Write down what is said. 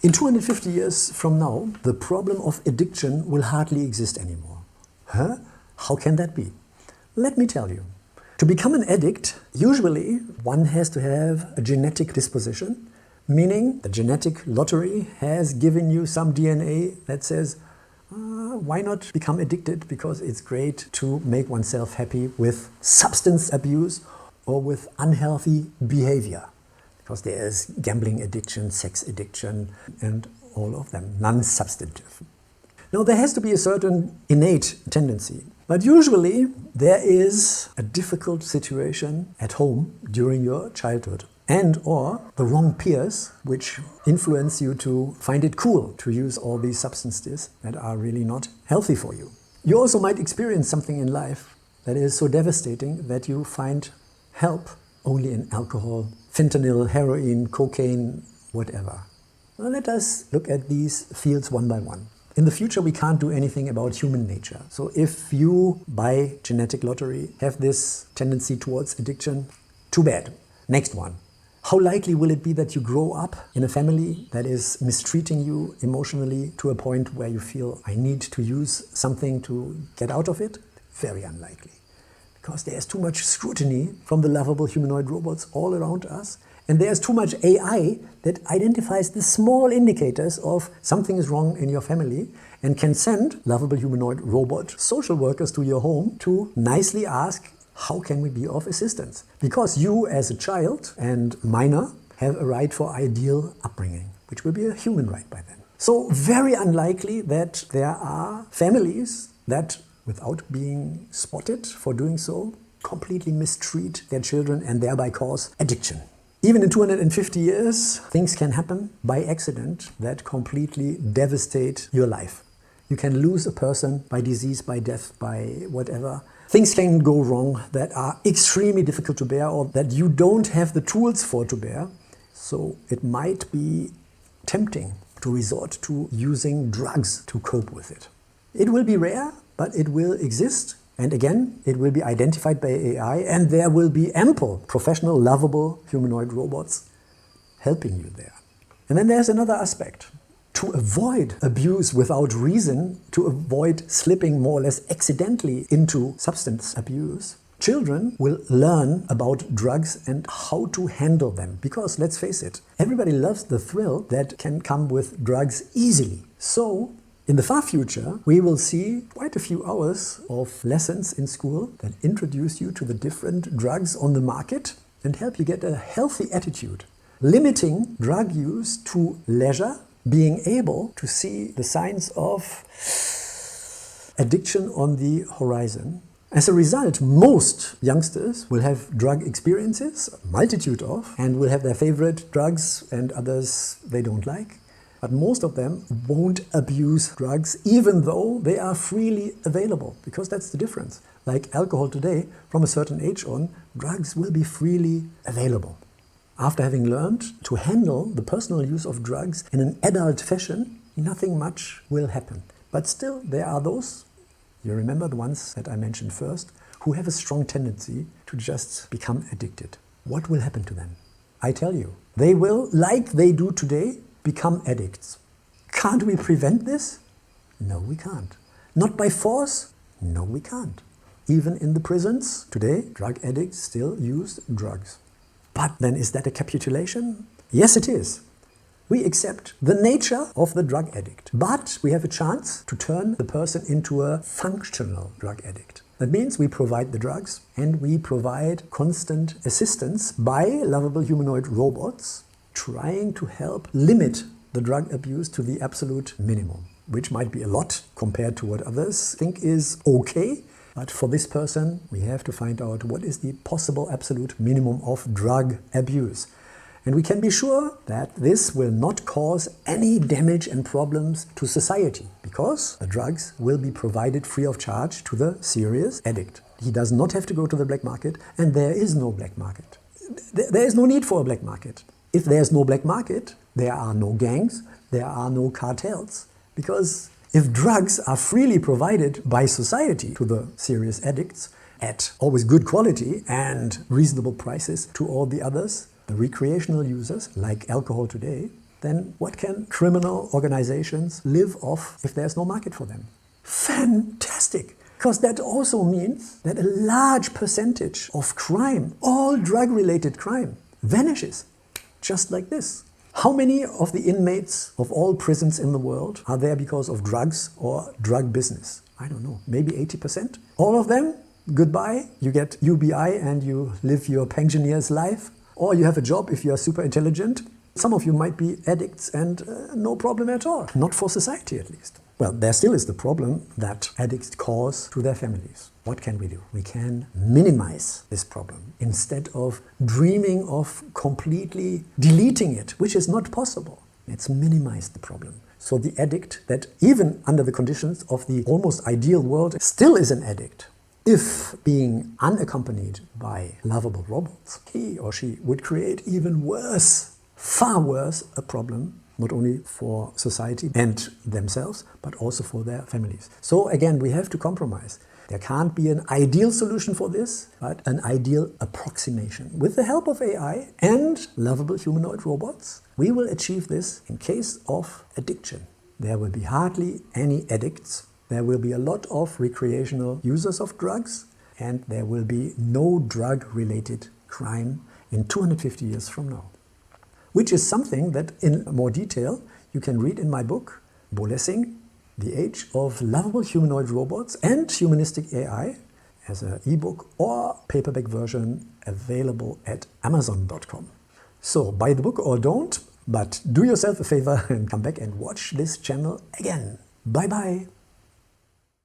In 250 years from now, the problem of addiction will hardly exist anymore. Huh? How can that be? Let me tell you. To become an addict, usually one has to have a genetic disposition, meaning the genetic lottery has given you some DNA that says, why not become addicted? Because it's great to make oneself happy with substance abuse or with unhealthy behavior. Because there's gambling addiction, sex addiction, and all of them, non-substantive. Now, there has to be a certain innate tendency. But usually there is a difficult situation at home during your childhood and or the wrong peers which influence you to find it cool to use all these substances that are really not healthy for you. You also might experience something in life that is so devastating that you find help only in alcohol, fentanyl, heroin, cocaine, whatever. Well, let us look at these fields one by one. In the future, we can't do anything about human nature. So if you, by genetic lottery, have this tendency towards addiction, too bad. Next one. How likely will it be that you grow up in a family that is mistreating you emotionally to a point where you feel, I need to use something to get out of it? Very unlikely. Because there's too much scrutiny from the lovable humanoid robots all around us. And there's too much AI that identifies the small indicators of something is wrong in your family and can send lovable humanoid robot social workers to your home to nicely ask, how can we be of assistance? Because you as a child and minor have a right for ideal upbringing, which will be a human right by then. So very unlikely that there are families that, without being spotted for doing so, completely mistreat their children and thereby cause addiction. Even in 250 years, things can happen by accident that completely devastate your life. You can lose a person by disease, by death, by whatever. Things can go wrong that are extremely difficult to bear or that you don't have the tools for to bear. So it might be tempting to resort to using drugs to cope with it. It will be rare, but it will exist. And again, it will be identified by AI, and there will be ample professional, lovable humanoid robots helping you there. And then there's another aspect. To avoid abuse without reason, to avoid slipping more or less accidentally into substance abuse, children will learn about drugs and how to handle them. Because let's face it, everybody loves the thrill that can come with drugs easily. So, in the far future, we will see quite a few hours of lessons in school that introduce you to the different drugs on the market and help you get a healthy attitude. Limiting drug use to leisure, being able to see the signs of addiction on the horizon. As a result, most youngsters will have drug experiences, a multitude of, and will have their favorite drugs and others they don't like. But most of them won't abuse drugs even though they are freely available, because that's the difference. Like alcohol today, from a certain age on, drugs will be freely available. After having learned to handle the personal use of drugs in an adult fashion, nothing much will happen. But still, there are those, you remember the ones that I mentioned first, who have a strong tendency to just become addicted. What will happen to them? I tell you, they will, like they do today, become addicts. Can't we prevent this? No, we can't. Not by force? No, we can't. Even in the prisons today, drug addicts still use drugs. But then is that a capitulation? Yes, it is. We accept the nature of the drug addict, but we have a chance to turn the person into a functional drug addict. That means we provide the drugs and we provide constant assistance by lovable humanoid robots trying to help limit the drug abuse to the absolute minimum, which might be a lot compared to what others think is okay. But for this person, we have to find out what is the possible absolute minimum of drug abuse. And we can be sure that this will not cause any damage and problems to society, because the drugs will be provided free of charge to the serious addict. He does not have to go to the black market, and there is no black market. There is no need for a black market. If there's no black market, there are no gangs, there are no cartels. Because if drugs are freely provided by society to the serious addicts at always good quality and reasonable prices to all the others, the recreational users, like alcohol today, then what can criminal organizations live off if there's no market for them? Fantastic! Because that also means that a large percentage of crime, all drug-related crime, vanishes just like this. How many of the inmates of all prisons in the world are there because of drugs or drug business? I don't know, maybe 80%? All of them? Goodbye, you get UBI and you live your pensioner's life, or you have a job if you are super intelligent. Some of you might be addicts and no problem at all, not for society at least. Well, there still is the problem that addicts cause to their families. What can we do? We can minimize this problem instead of dreaming of completely deleting it, which is not possible. Let's minimize the problem. So the addict that even under the conditions of the almost ideal world still is an addict, if being unaccompanied by lovable robots, he or she would create even worse, far worse, a problem, not only for society and themselves, but also for their families. So again, we have to compromise. There can't be an ideal solution for this, but an ideal approximation. With the help of AI and lovable humanoid robots, we will achieve this in case of addiction. There will be hardly any addicts. There will be a lot of recreational users of drugs, and there will be no drug-related crime in 250 years from now. Which is something that in more detail you can read in my book, Bolessing, The Age of Lovable Humanoid Robots and Humanistic AI, as an ebook or paperback version available at Amazon.com. So buy the book or don't, but do yourself a favor and come back and watch this channel again. Bye bye.